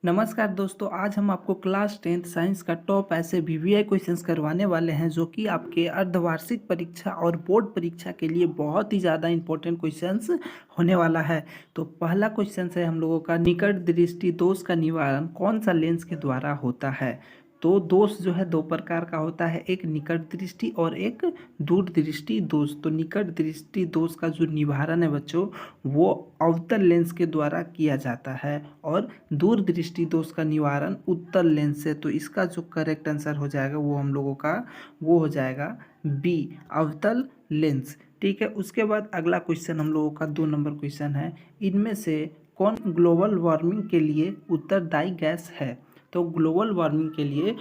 नमस्कार दोस्तों, आज हम आपको क्लास 10th साइंस का टॉप ऐसे वीवीआई क्वेश्चंस करवाने वाले हैं जो कि आपके अर्धवार्षिक परीक्षा और बोर्ड परीक्षा के लिए बहुत ही ज़्यादा इंपॉर्टेंट क्वेश्चंस होने वाला है। तो पहला क्वेश्चन है हम लोगों का, निकट दृष्टि दोष का निवारण कौन सा लेंस के द्वारा होता है। तो दोष जो है दो प्रकार का होता है, एक निकट दृष्टि और एक दूर दृष्टि दोष। तो निकट दृष्टि दोष का जो निवारण है बच्चों, वो अवतल लेंस के द्वारा किया जाता है और दूर दृष्टि दोष का निवारण उत्तल लेंस से। तो इसका जो करेक्ट आंसर हो जाएगा वो हम लोगों का वो हो जाएगा बी, अवतल लेंस। ठीक है, उसके बाद अगला क्वेश्चन हम लोगों का 2 नंबर क्वेश्चन है, इनमें से कौन ग्लोबल वार्मिंग के लिए उत्तरदायी गैस है। तो ग्लोबल वार्मिंग के लिए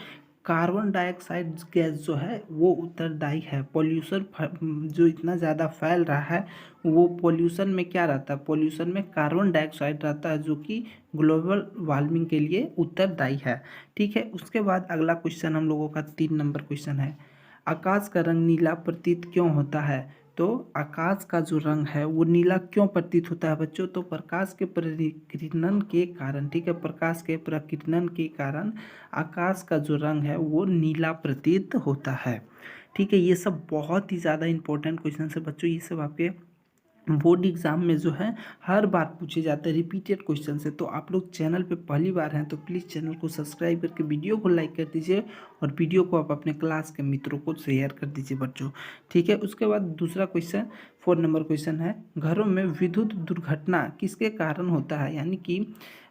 कार्बन डाइऑक्साइड गैस जो है वो उत्तरदायी है। पॉल्यूशन जो इतना ज़्यादा फैल रहा है वो पॉल्यूशन में क्या रहता है, पॉल्यूशन में कार्बन डाइऑक्साइड रहता है जो कि ग्लोबल वार्मिंग के लिए उत्तरदायी है। ठीक है, उसके बाद अगला क्वेश्चन हम लोगों का 3 नंबर क्वेश्चन है, आकाश का रंग नीला प्रतीत क्यों होता है। तो आकाश का जो रंग है वो नीला क्यों प्रतीत होता है बच्चों, तो प्रकाश के प्रकीर्णन के कारण। ठीक है, प्रकाश के प्रकीर्णन के कारण आकाश का जो रंग है वो नीला प्रतीत होता है। ठीक है, ये सब बहुत ही ज़्यादा इंपॉर्टेंट क्वेश्चन है बच्चों, ये सब आपके बोर्ड एग्जाम में जो है हर बार पूछे जाते हैं, रिपीटेड क्वेश्चन से। तो आप लोग चैनल पे पहली बार हैं तो प्लीज़ चैनल को सब्सक्राइब करके वीडियो को लाइक कर दीजिए और वीडियो को आप अपने क्लास के मित्रों को शेयर कर दीजिए बच्चों। ठीक है, उसके बाद दूसरा क्वेश्चन 4 नंबर क्वेश्चन है, घरों में विद्युत दुर्घटना किसके कारण होता है। यानी कि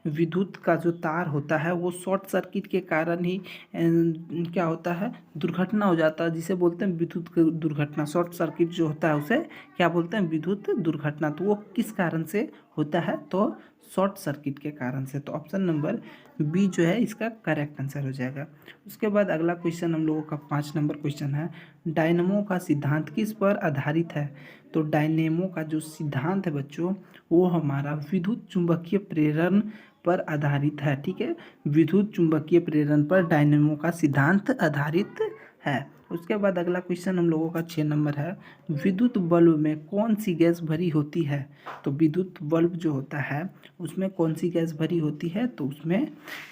विद्युत का जो तार होता है वो शॉर्ट सर्किट के कारण ही क्या होता है, दुर्घटना हो जाता है, जिसे बोलते हैं विद्युत दुर्घटना। शॉर्ट सर्किट जो होता है उसे क्या बोलते हैं, विद्युत दुर्घटना। तो वो किस कारण से होता है, तो शॉर्ट सर्किट के कारण से। तो ऑप्शन नंबर बी जो है इसका करेक्ट आंसर हो जाएगा। उसके बाद अगला क्वेश्चन हम लोगों का 5 नंबर क्वेश्चन है, डायनमो का सिद्धांत किस पर आधारित है। तो डायनेमो का जो सिद्धांत है बच्चों वो हमारा विद्युत चुंबकीय प्रेरण पर आधारित है। ठीक है, विद्युत चुंबकीय प्रेरण पर डायनेमो का सिद्धांत आधारित है। उसके बाद अगला क्वेश्चन हम लोगों का 6 नंबर है, विद्युत बल्ब में कौन सी गैस भरी होती है। तो विद्युत बल्ब जो होता है उसमें कौन सी गैस भरी होती है, तो उसमें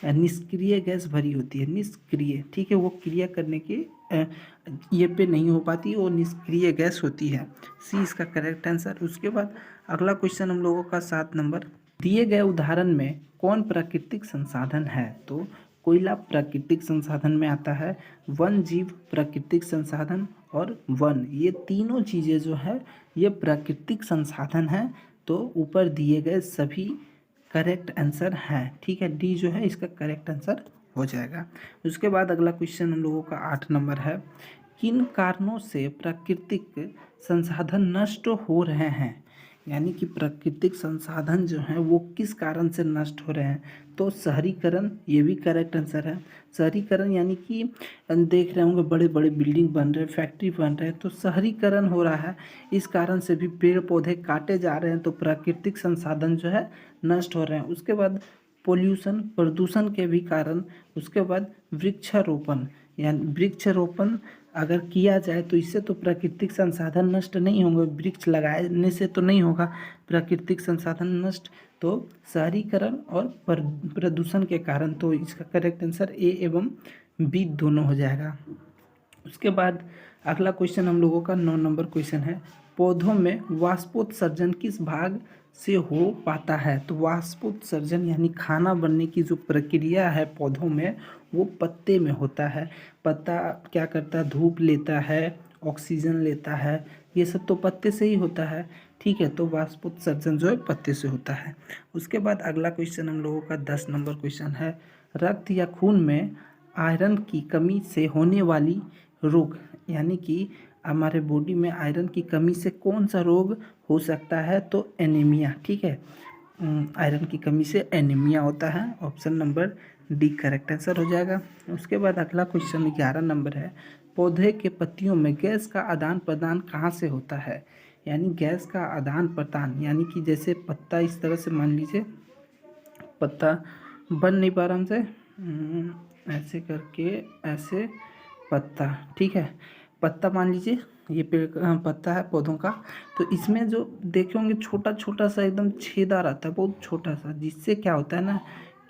निष्क्रिय गैस भरी होती है, निष्क्रिय। ठीक है, वो क्रिया करने के ये पे नहीं हो पाती, वो निष्क्रिय गैस होती है। सी इसका करेक्ट आंसर। उसके बाद अगला क्वेश्चन हम लोगों का 7 नंबर, दिए गए उदाहरण में कौन प्राकृतिक संसाधन है। तो कोयला प्राकृतिक संसाधन में आता है, वन जीव प्राकृतिक संसाधन और वन, ये तीनों चीज़ें जो है ये प्राकृतिक संसाधन हैं। तो ऊपर दिए गए सभी करेक्ट आंसर हैं। ठीक है, डी जो है इसका करेक्ट आंसर हो जाएगा। उसके बाद अगला क्वेश्चन हम लोगों का 8 नंबर है, किन कारणों से प्राकृतिक संसाधन नष्ट हो रहे हैं। यानी कि प्राकृतिक संसाधन जो हैं वो किस कारण से नष्ट हो रहे हैं। तो शहरीकरण, ये भी करेक्ट आंसर है। शहरीकरण यानी कि देख रहे होंगे बड़े बड़े बिल्डिंग बन रहे हैं, फैक्ट्री बन रहे हैं, तो शहरीकरण हो रहा है, इस कारण से भी पेड़ पौधे काटे जा रहे हैं, तो प्राकृतिक संसाधन जो है नष्ट हो रहे हैं। उसके बाद पोल्यूशन, प्रदूषण के भी कारण। उसके बाद वृक्षारोपण, यानी वृक्षारोपण अगर किया जाए तो इससे तो प्राकृतिक संसाधन नष्ट नहीं होंगे, वृक्ष लगाने से तो नहीं होगा प्राकृतिक संसाधन नष्ट। तो शहरीकरण और प्रदूषण के कारण। तो इसका करेक्ट आंसर ए एवं बी दोनों हो जाएगा। उसके बाद अगला क्वेश्चन हम लोगों का 9 नंबर क्वेश्चन है, पौधों में वाष्पोत्सर्जन किस भाग से हो पाता है। तो वाष्पोत्सर्जन यानी खाना बनने की जो प्रक्रिया है पौधों में वो पत्ते में होता है। पत्ता क्या करता है, धूप लेता है, ऑक्सीजन लेता है, ये सब तो पत्ते से ही होता है। ठीक है, तो वाष्पोत्सर्जन जो है पत्ते से होता है। उसके बाद अगला क्वेश्चन हम लोगों का 10 नंबर क्वेश्चन है, रक्त या खून में आयरन की कमी से होने वाली रोग। यानी कि हमारे बॉडी में आयरन की कमी से कौन सा रोग हो सकता है, तो एनीमिया। ठीक है, आयरन की कमी से एनीमिया होता है। Option number D correct answer हो जाएगा। उसके बाद अगला क्वेश्चन 11 नंबर है, पौधे के पत्तियों में गैस का आदान प्रदान कहाँ से होता है। यानी गैस का आदान प्रदान, यानी कि जैसे पत्ता इस तरह से मान लीजिए, पत्ता बन नहीं पा रहा हमसे, ऐसे करके ऐसे पत्ता। ठीक है, पत्ता मान लीजिए ये पेड़ पत्ता है पौधों का, तो इसमें जो देखे होंगे छोटा छोटा सा एकदम छेदा रहता है, बहुत छोटा सा, जिससे क्या होता है ना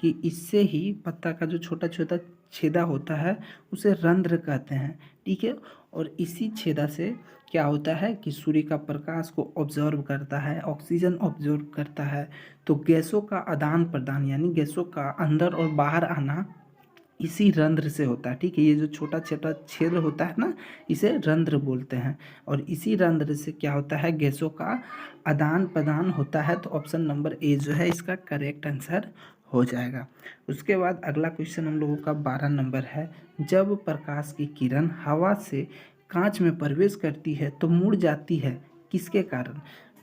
कि इससे ही पत्ता का जो छोटा छोटा छेदा होता है उसे रंध्र कहते हैं, ठीक है। और इसी छेदा से क्या होता है कि सूर्य का प्रकाश को ऑब्जर्व करता है, ऑक्सीजन ऑब्जर्व करता है। तो गैसों का आदान प्रदान यानी गैसों का अंदर और बाहर आना इसी रंध्र से होता है, ठीक है। ये जो छोटा छोटा छेद होता है ना, इसे रंध्र बोलते हैं। और इसी रंध्र से क्या होता है, गैसों का आदान प्रदान होता है। तो ऑप्शन नंबर ए जो है इसका करेक्ट आंसर हो जाएगा। उसके बाद अगला क्वेश्चन हम लोगों का 12 नंबर है। जब प्रकाश की किरण हवा से कांच में प्रवेश करती है तो मुड़ जाती है, किसके कारण?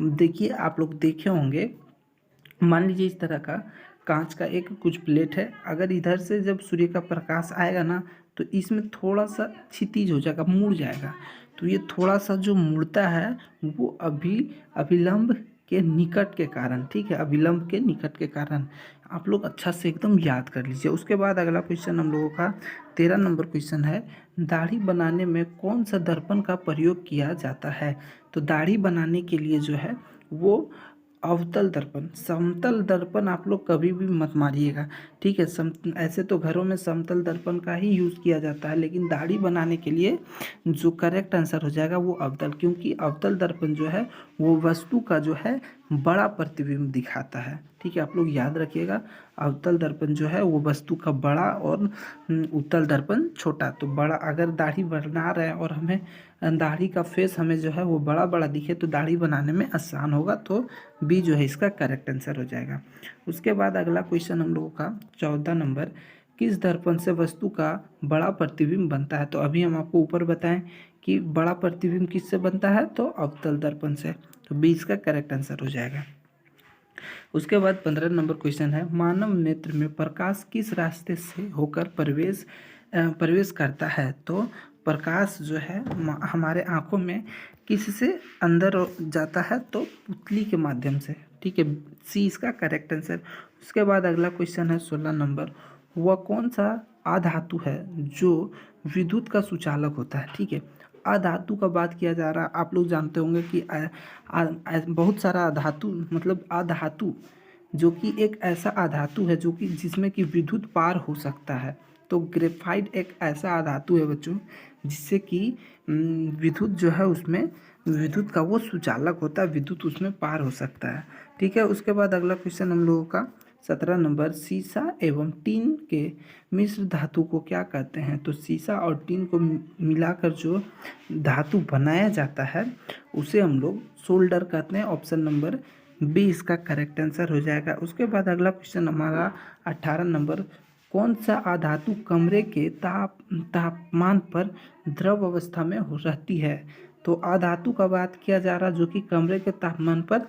देखिए, आप लोग देखे होंगे, मान लीजिए इस तरह का कांच का एक कुछ प्लेट है। अगर इधर से जब सूर्य का प्रकाश आएगा ना, तो इसमें थोड़ा सा क्षितिज हो जाएगा, मुड़ जाएगा। तो ये थोड़ा सा जो मुड़ता है वो अभिलंब के निकट के कारण, ठीक है, अभिलंब के निकट के कारण। आप लोग अच्छा से एकदम याद कर लीजिए। उसके बाद अगला क्वेश्चन हम लोगों का 13 नंबर क्वेश्चन है। दाढ़ी बनाने में कौन सा दर्पण का प्रयोग किया जाता है? तो दाढ़ी बनाने के लिए जो है वो अवतल दर्पण, समतल दर्पण आप लोग कभी भी मत मारिएगा, ठीक है। ऐसे तो घरों में समतल दर्पण का ही यूज़ किया जाता है, लेकिन दाढ़ी बनाने के लिए जो करेक्ट आंसर हो जाएगा वो अवतल, क्योंकि अवतल दर्पण जो है वो वस्तु का जो है बड़ा प्रतिबिंब दिखाता है, ठीक है। आप लोग याद रखिएगा, अवतल दर्पण जो है वो वस्तु का बड़ा और उत्तल दर्पण छोटा। तो बड़ा, अगर दाढ़ी बना रहे हैं और हमें दाढ़ी का फेस हमें जो है वो बड़ा बड़ा दिखे तो दाढ़ी बनाने में आसान होगा। तो बी जो है इसका करेक्ट आंसर हो जाएगा। उसके बाद अगला क्वेश्चन हम लोगों का 14 नंबर, किस दर्पण से वस्तु का बड़ा प्रतिबिंब बनता है? तो अभी हम आपको ऊपर बताएं कि बड़ा प्रतिबिंब किससे बनता है, तो अवतल दर्पण से। तो बी इसका करेक्ट आंसर हो जाएगा। उसके बाद 15 नंबर क्वेश्चन है, मानव नेत्र में प्रकाश किस रास्ते से होकर प्रवेश करता है? तो प्रकाश जो है हमारे आँखों में किससे अंदर जाता है? तो पुतली के माध्यम से, ठीक है। सी इसका करेक्ट आंसर। उसके बाद अगला क्वेश्चन है 16 नंबर, वह कौन सा अधातु है जो विद्युत का सुचालक होता है? ठीक है, अधातु का बात किया जा रहा है। आप लोग जानते होंगे कि बहुत सारा अधातु, मतलब अधातु जो कि एक ऐसा अधातु है जो कि जिसमें कि विद्युत पार हो सकता है। तो ग्रेफाइट एक ऐसा अधातु है बच्चों जिससे कि विद्युत जो है उसमें विद्युत का वो सुचालक होता है, विद्युत उसमें पार हो सकता है, ठीक है। उसके बाद अगला क्वेश्चन हम लोगों का 17 नंबर, सीसा एवं टीन के मिश्र धातु को क्या कहते हैं? तो सीसा और टीन को मिलाकर जो धातु बनाया जाता है उसे हम लोग सोल्डर कहते हैं। ऑप्शन नंबर बी इसका करेक्ट आंसर हो जाएगा। उसके बाद अगला क्वेश्चन हमारा 18 नंबर, कौन सा अधातु कमरे के तापमान पर द्रव अवस्था में रहती है? तो अधातु का बात किया जा रहा है जो कि कमरे के तापमान पर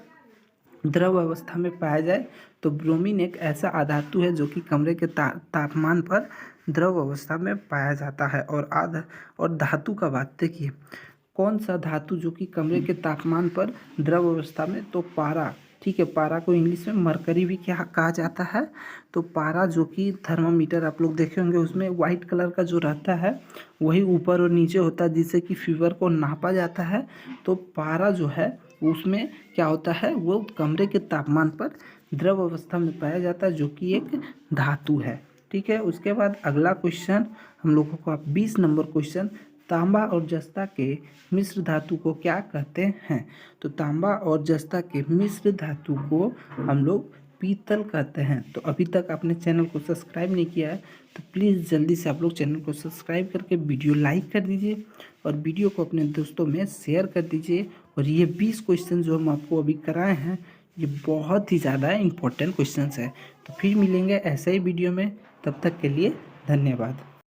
द्रव अवस्था में पाया जाए। तो ब्रोमीन एक ऐसा अधातु है जो कि कमरे के तापमान पर द्रव अवस्था में पाया जाता है। और धातु का बात देखिए, कौन सा धातु जो कि कमरे के तापमान पर द्रव अवस्था में, तो पारा, ठीक है। पारा को इंग्लिश में मरकरी भी क्या कहा जाता है? तो पारा जो कि थर्मामीटर आप लोग देखे होंगे उसमें वाइट कलर का जो रहता है वही ऊपर और नीचे होता है जिससे कि फीवर को नापा जाता है। तो पारा जो है उसमें क्या होता है, वो कमरे के तापमान पर द्रव अवस्था में पाया जाता है जो कि एक धातु है, ठीक है। उसके बाद अगला क्वेश्चन हम लोगों का 20 नंबर क्वेश्चन, तांबा और जस्ता के मिश्र धातु को क्या कहते हैं? तो तांबा और जस्ता के मिश्र धातु को हम लोग पीतल कहते हैं। तो अभी तक आपने चैनल को सब्सक्राइब नहीं किया है तो प्लीज़ जल्दी से आप लोग चैनल को सब्सक्राइब करके वीडियो लाइक कर दीजिए और वीडियो को अपने दोस्तों में शेयर कर दीजिए। और ये 20 क्वेश्चन जो हम आपको अभी कराए हैं ये बहुत ही ज़्यादा इम्पोर्टेंट क्वेश्चंस है। तो फिर मिलेंगे ऐसे ही वीडियो में, तब तक के लिए धन्यवाद।